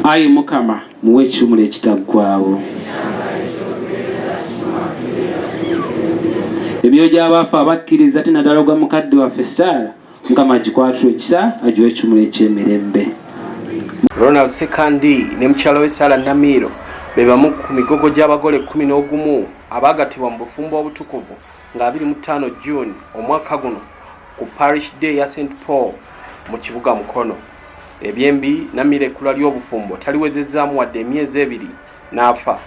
Ayi Mukama muwe ekimuli ekitaggwaawo. Ebyo gy'abaafa abakkiriza ate naddala ogwa mukadde waffe Sarah, Mukama agikwatula ekisa agiwe ekimuli eky'emirembe. Ronald Ssekandi ne mukyala we Sarah Namiiro be bamu ku migogo gy'abagole 11 abaagattibwa mu bufumbo obutukuvu nga 25 June omwaka guno ku Parish Day ya St. Paul mu kibuga Mukono. Ebyembi Namiiro ekkula ly'obufumbo taliwezezzaamu wadde emyezi 2 n'afa.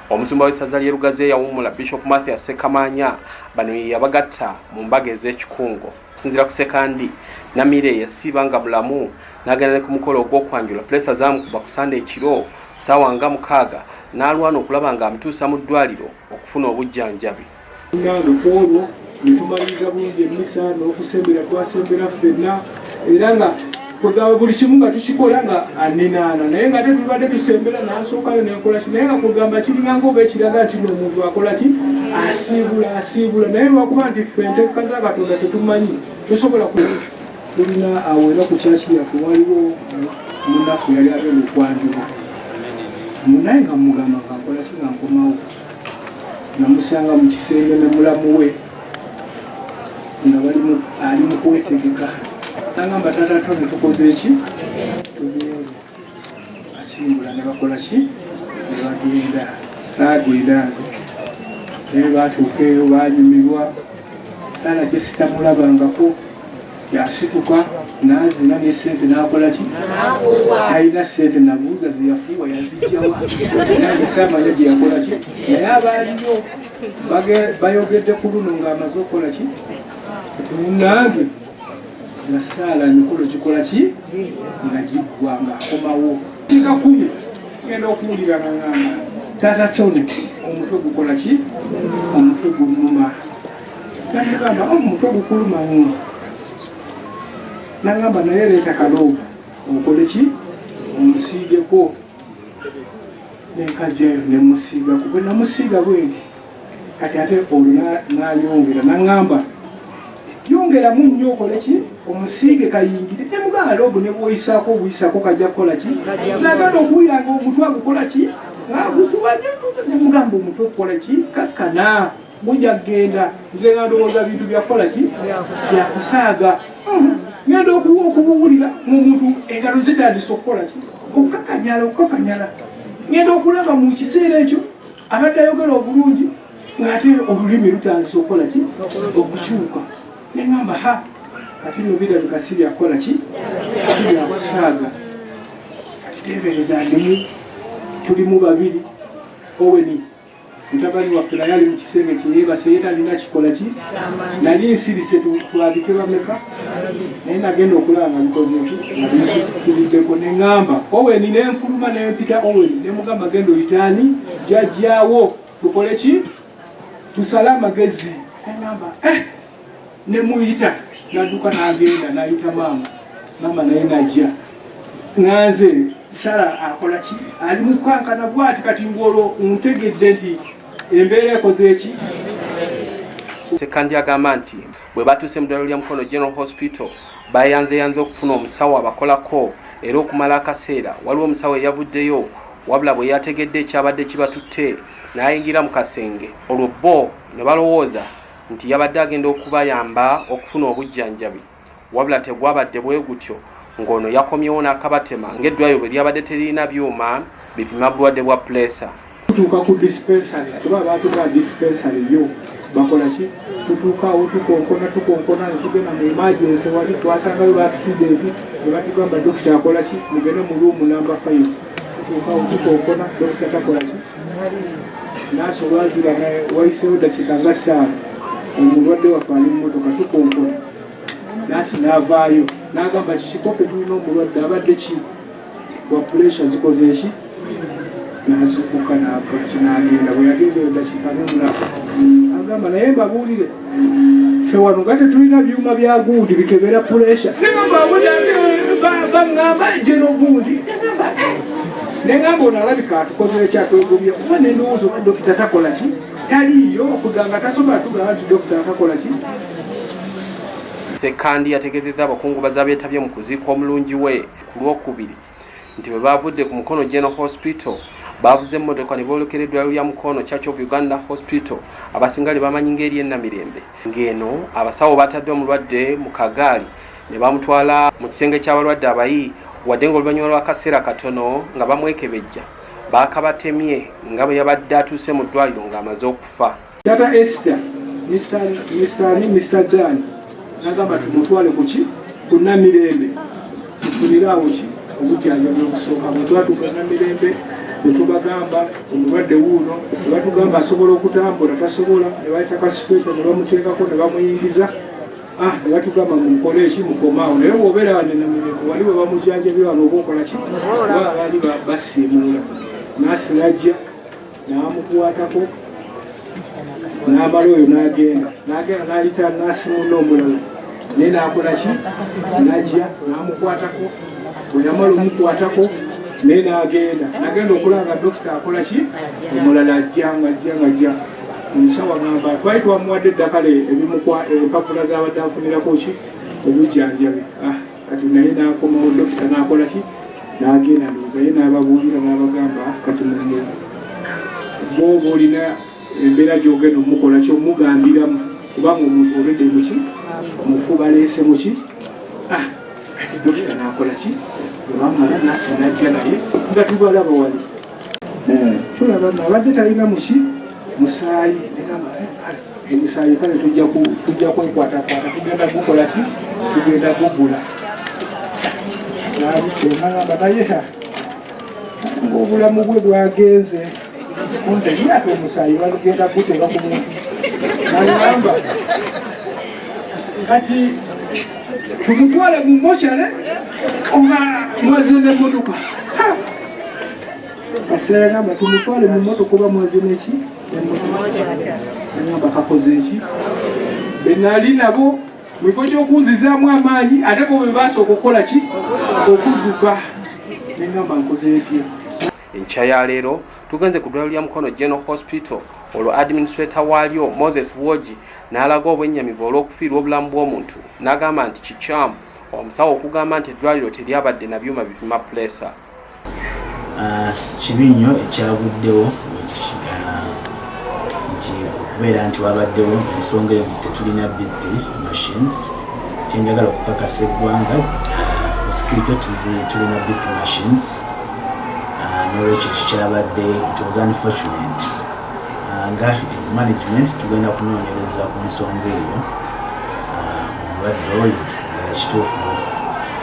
Omusumba w'essaza ly'e Lugazi yawummula Bishop Mathias Ssekamaanya bano yabagatta mu mbaga ez'ekikungo. Okusinziira ku Ssekandi, Namiiro eyasiiba nga mulamu n'agenda ne ku mukolo ogw'okwanjula puleesa zaamukuba ku Ssande ekiro ssaawa nga mukaaga n'alwana okulaba nga amutuusa mu ddwaliro okufuna obujjanjabi. Olwo ne tumaliriza bulungi emmisa n'okusembera twasembera ffenna era nga kugamba buli kimu nga tukikola nga aninaana naye nga ate tubadde tusembera n'asookayo n'enkola ki naye nga kugamba kiringanga oba ekiraga nti n'omuntu akola ki asiibula naye lwakuba nti ffe enteeka za Katonda tetumanyi tusobola tulina awera ku kyaki yaffe waliwo munafu yali agenda okwanjula munaye nga mugamba nkakola ki nga nkomawo namusanga mu kisenge ne mulamu we nga ali mu kwetegeka nagamba taata tone tukoze eki tugenze asimbula ne bakola ki ne bagenda saagenda nze naye baatuuka eyo banyumirwa Sarah gye sitamulabangako yasituka nazina n'esente n'akola ki talina sente nabuuza zeyafuuwa yazijjawa nange saamanya gye yakola ki naye abaaliyo bayogedde ku luno ng'amaze okukola ki nange na Sarah emikolo gikola ki nga giggwa ng'akomawo kika kumi ngenda okuwulira ng'angamba taata tone omutwe gukola ki omutwe guluma nagamba omutwe gukuluma nnyo nagamba naye leeta kalooba okole ki omusiigeko nenkajjayo nemusiigako bwe namusiiga bwenti kati ate olwo nayongera nagamba yongeramu nnyo okole ki omusiige kayingire temugamba loobo ne bwoyisaako obuyisako kajja kukola ki nagenda okuyanga omutwe agukola ki ngaagukuba nemugamba omutwe okukola ki kakkana mujja kgenda nze nga ndowooza bintu byakukola ki byakusaaga ngenda okubuwulira ng'omuntu engalo zitandise okukola ki okukakanyala ngenda okulaba mu kiseera ekyo abadde ayogera obulungi ng'ate olulimi lutandise okukola ki okukyuka neŋŋamba kati no birabika si byakukola ki si byakusaaga kati teebereza ndimu tulimu babiri Oweni mutabani waffe naye ali mu kisenge kyeyeebase ye talina kikola ki nali nsirise tulabike bameka naye nagenda okulaba nga bikoze ki nga bisukiriddeko neŋŋamba Oweni nenfuluma nempita Oweni nemugamba genda oyitaani jjajjaawo tukole ki tusale amagezi neŋŋamba nemuyita nadduka n'agenda n'ayita maama naye najja nganze Sarah akola ki ali mu kankana bwati kati ng'olwo ntegedde nti embeera ekoze eki. Ssekandi agamba nti bwe baatuuse mu ddwaliro lya Mukono General Hospital baayanzeyanze okufuna omusawo abakolako era okumala akaseera waliwo omusawo eyavuddeyo wabula bwe yategedde ekyabadde kibatutte n'ayingira mu kasenge olwo bo ne balowooza nti yabadde agenda okubayamba okufuna obujjanjabi wabula tegwabadde bwe gutyo ng'ono yakomyewo n'akabatema ng'eddwaliro bwe lyabadde terina byuma bipima bulwadde bwa puleesa. Tutuuka ku dispensary tuba baatuka dispensary yo bakola ki tutuukaawo tukonkona ne tugenda mu emergency wali twasangayo baakisidenti ne batugamba dokita akola ki mugende mu ruumu namba 5 tutuukaawo tukonkona dokita takola ki n'asolwajula naye wayiseewo dakiika nga 5 omulwadde waffe ali mu motoka tukonkona nasi n'avaayo n'agamba kikikope tulina omulwadde abadde ki wa puleesa zikoze eki n'asukuka n'akola kinagenda bwe yagenda eyo dakiika n'omulafu agamba naye mbabuulire ffe wano nga tetulina byuma bya gundi bikebera puleesa baŋŋamba je n'ogundi neŋŋamba ono alabika atukozera ekyatwegomya kuba nendowooza oba dokita takola ki taliiyo okuganga tasobola tugamba nti dokita atakola ki. Ssekandi yategeezezza abakungubazi abeetabye mu kuziika omulungi we ku Lwokubiri nti bwe baavudde ku Mukono General Hospital baavuze emmotoka ne boolekera eddwaliro lya Mukono Church of Uganda Hospital abasinga bamanyi ng'eri Namirembe. Ng'eno abasawo baatadde omulwadde mu kagaali ne bamutwala mu kisenge ky'abalwadde abayi, wadde ng'oluvannyuma lw'akaseera katono nga bamwekebejja baakabatemye nga bwe yabadde atuuse mu ddwaliro ng'amaze okufa. Tata Esther, Mr. Dan, n'agamba tumutwale ku Namirembe tufuniraawo ki obujjanjabi okusooka. Bwe twatuuka Namirembe ne tubagamba omulwadde wuuno, ne batugamba asobola okutambula tasobola, ne bayita kasipeta ne bamuteekako ne bamuyingiza. Ne batugamba mukole eki mukomaawo, naye bw'obeera wano Namirembe wali bwe bamujjanjabi wano oba okola ki, baali basiimuula. Naasi n'ajja n'amukwatako n'amala oyo n'agenda n'ayita naasi munne omulala naye n'akola ki, n'ajja n'amukwatako. Bwe yamala omukwatako naye n'agenda okulaba dokita akola ki, omulala ajja. Omusawo agamba twali twamuwadde eddagala empapula z'abadde afunirako ki obujjanjabi. Kati naye n'akomawo dokita n'akola ki, n'agenda ndowooza ye n'ababuulira n'abagamba kati bw'oba olina embeera gy'ogenda omukola ky'omugambiramu kubanga omuntu olwedde muki omufu baleese muki. Kati dokita n'akola ki, bwebamala naasi n'ajja naye nga tubalaba wali tulaba abadde talina muki musaayi. Omusaayi kale tujja kwekwatakwata tugenda gukola ki, tugenda gugula. Nagamba naye ng'obulamu bwe bwagenze nze lyate omusaayi bagenda guteeka ku muntu. Nagamba kati tumutwale mu mokyale oba mwazine emmotoka. Kaseera yagamba tumutwale mu mmotoka oba mwazine ki emmotoka. Nagamba kakoze eki be nali nabo mu kifo ky'okunzizaamu amaanyi ate bo bwe basooka okukola ki okudduka. Nengamba nkoze etya. Enkya ya leero tugenze ku ddwaliro lya Mukono General Hospital olwo administrator waalyo Moses Wogi n'alaga obwennyamivu olw'okufiirwa obulamu bw'omuntu n'agamba nti kikyamu omusawo okugamba nti eddwaliro teryabadde na byuma bipima puleesa. Kibi nnyo ekyabuddewo nti okubeera nti wabaddewo ensonga eyo tetulina BP machines. Kyenjagala okukakasa eggwanga hospital tulina BP machines. N'olwekyo kikyabadde it was unfortunate. Nga management tugenda kunoonyereza ku nsonga eyo. Omulwadde oyo ddala kituufu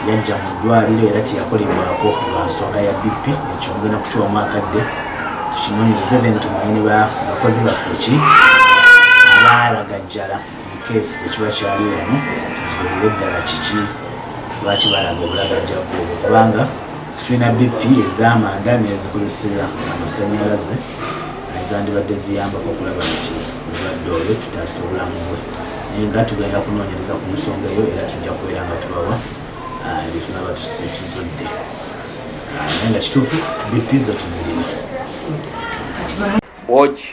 yajja mu ddwaliro era teyakolebwako lwa nsonga ya BP. Ekyo mugenda kutuwamu akadde tukinoonyereze then tumanye ne bakozi baffe ki abaalagajjala ebikeesi bwe kiba kyali wano tuzuulire ddala kiki lwaki balaga obulagajjavu obwo kubanga tulina BP ez'amanda n'ezikozesera amasannyalaze ezandibadde ziyambako okulaba nti omulwadde oyo tutaasa obulamu bwe. Naye nga tugenda kunoonyereza ku nsonga eyo era tujja kubeera nga tubawa bye tunaba tuzodde. Naye nga kituufu BP zo tuzirina. Bogi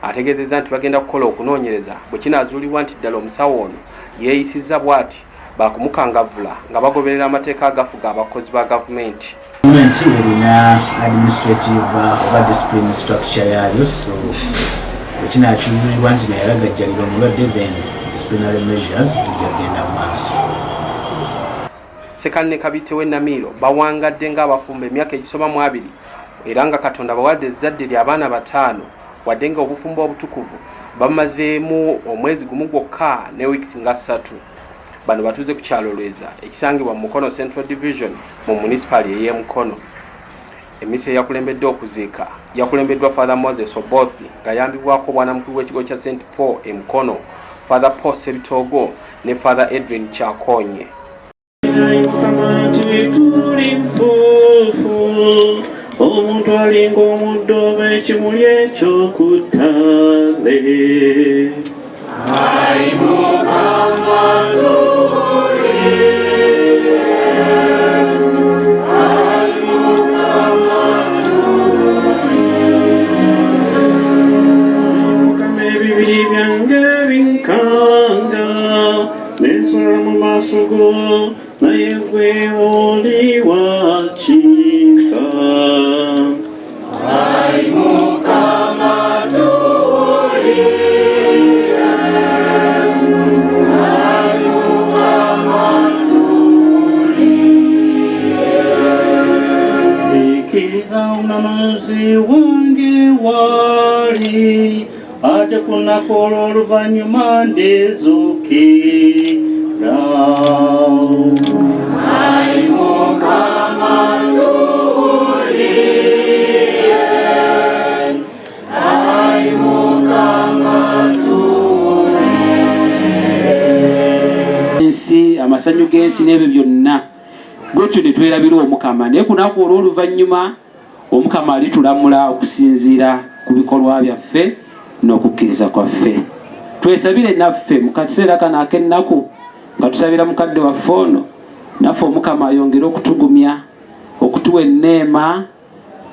ategeezezza nti bagenda kukola okunoonyereza bwe kinaazuulibwa nti ddala omusawo ono yeeyisizza bw'ati baakumukangavvula nga bagoberera amateeka agafuga abakozi ba gavumenti. Gavumenti erina administrative oba discipline structure yaayo, so bwe kinaakyuzibwa nti nayalagajjalira omulwadde then disciplinary measures zijja kugenda mu maaso. Ssekandi ne Kabite w'e Namiiro bawangadde ng'abafumba emyaka egisoma mu 2 era nga Katonda bawadde ezzadde ly'abaana 5 wadde nga obufumbo obutukuvu bamazeemu omwezi gumu gwokka ne weeks nga 3. Bano batuuze ku kyalo Lweza ekisangibwa mu Mukono Central Division mu municipal y'e Mukono. Emisa yakulembedde okuziika yakulembeddwa Father Moses Obothi nga yambibwako bwanamukulu w'ekigo kya St. Paul e Mukono, Father Paul Sebitogo ne Father Edwin Kyakonye. Omuntu alinga omuddo oba ekimuli ekyokuttale. Mukama ebibiri byange binkanga nenswala mu maaso go naye gwe oli wa kisa. akkiriza omunanuzi wange wali ate ku lunaku olw'oluvannyuma ndezuukira. Ayi Mukama tuwulire, ayi Mukama tuwulire. Ensi amasanyu g'ensi n'ebyo byonna gutyo ne twerabira Omukama, naye ku lunaku olw'oluvannyuma Omukama alitulamula okusinziira ku bikolwa byaffe n'okukkiriza kwaffe. Twesabire naffe mu kaseera kano ak'ennaku nga tusabira mukadde waffe ono, naffe Omukama ayongere okutugumya, okutuwa enneema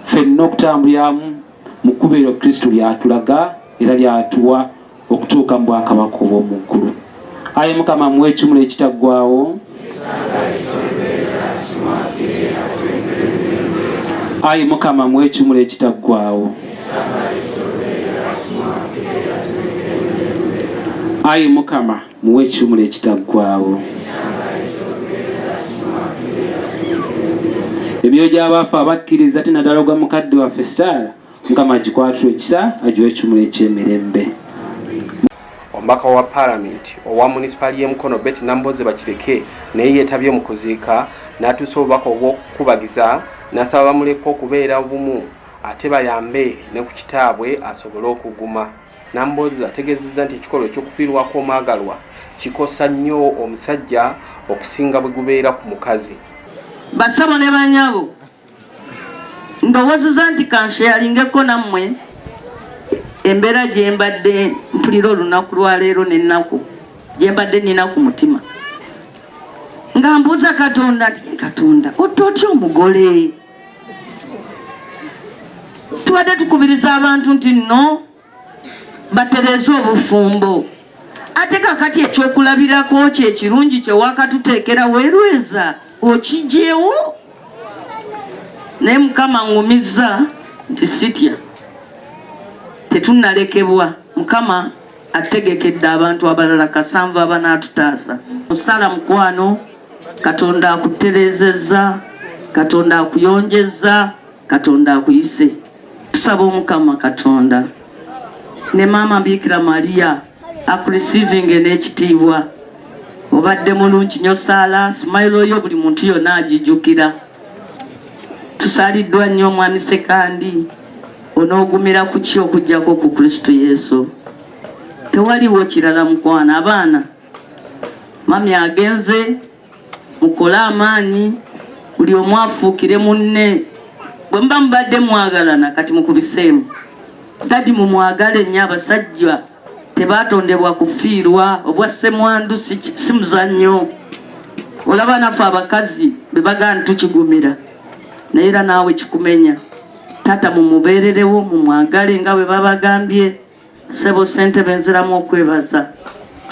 ffenna okutambuliramu mu kkubo eryo Kristo ly'atulaga era ly'atuwa okutuuka mu bwakabaka obw'omu ggulu. Ayi Mukama muwe ekimuli ekitaggwaawo, ayi Mukama muwe ekimuli ekitaggwaawo, ayi Mukama muwe ekimuli ekitaggwaawo. Emyoyo gy'abaafa abakkiriza tenaddala ogwa mukadde waffe Saala, Mukama agikwatule ekisa agiwe ekimuli eky'emirembe. Omubaka wa Parliament owa municipali y'e Mukono Betty Namboze Bakireke naye yeetabye mu kuziika n'atuusa obubaka obw'okukubagiza n'asaba bamuleka okubeera obumu ate bayambe ne ku kitaabwe asobole okuguma. Namboze ategeezezza nti ekikolo eky'okufiirwako omwagalwa kikosa nnyo omusajja okusinga bwe gubeera ku mukazi. Basabo ne banyabo ndowooza nti kansheyalingeko nammwe embeera gye mbadde mpulira olunaku lwa leero n'ennaku gye mbadde nnina ku mutima, nga mbuuza Katonda nti Katonda otta otya omugole? Tubadde tukubiriza abantu nti nno batereze obufumbo, ate kakati ekyokulabirako kye kirungi kye waakatuteekera weerweza okigyewo. Naye Mukama ngumiza nti sitya, tetunnalekebwa. Mukama ategekedde abantu abalala 7 abanaatutaasa. Musala mukwano, Katonda akuterezezza, Katonda akuyonjezza, Katonda akuyise. Tusaba Omukama Katonda ne Maama Bikira Maria akurisivinge n'ekitiibwa. Obadde mulungi nnyo Saala, simayiro yo buli muntu yonna agijjukira. Tusaliddwa nnyo Omwami Ssekandi, onoogumira ku ki okuggyako ku Kristo Yesu. Tewaliwo kirala mukwana. Abaana mami agenze, mukole amaanyi, buli omu afuukire munne. Bwe muba mubadde mwagalana kati mukubiseemu, dadi mumwagale nnyo. Abasajja tebaatondebwa kufiirwa, obwassemwandu si muzannyo. Olaba naffe abakazi be bagana tukigumira, naye era naawe kikumenya. Tata mumubeererewo, mumwagale nga bwe babagambye. Ssebo ssentebe nziramu okwebaza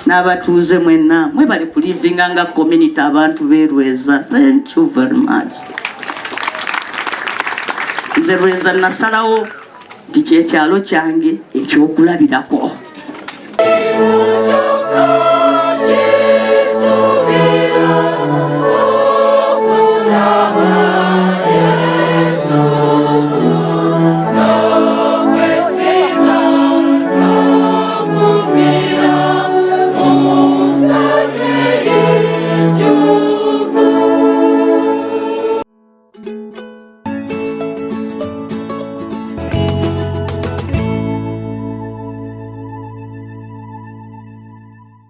n'abatuuze mwenna mwebale kulivinga nga community abantu beerweza. Thank you very much. Nze Lweza nasalawo nti kyekyalo kyange ekyokulabirako.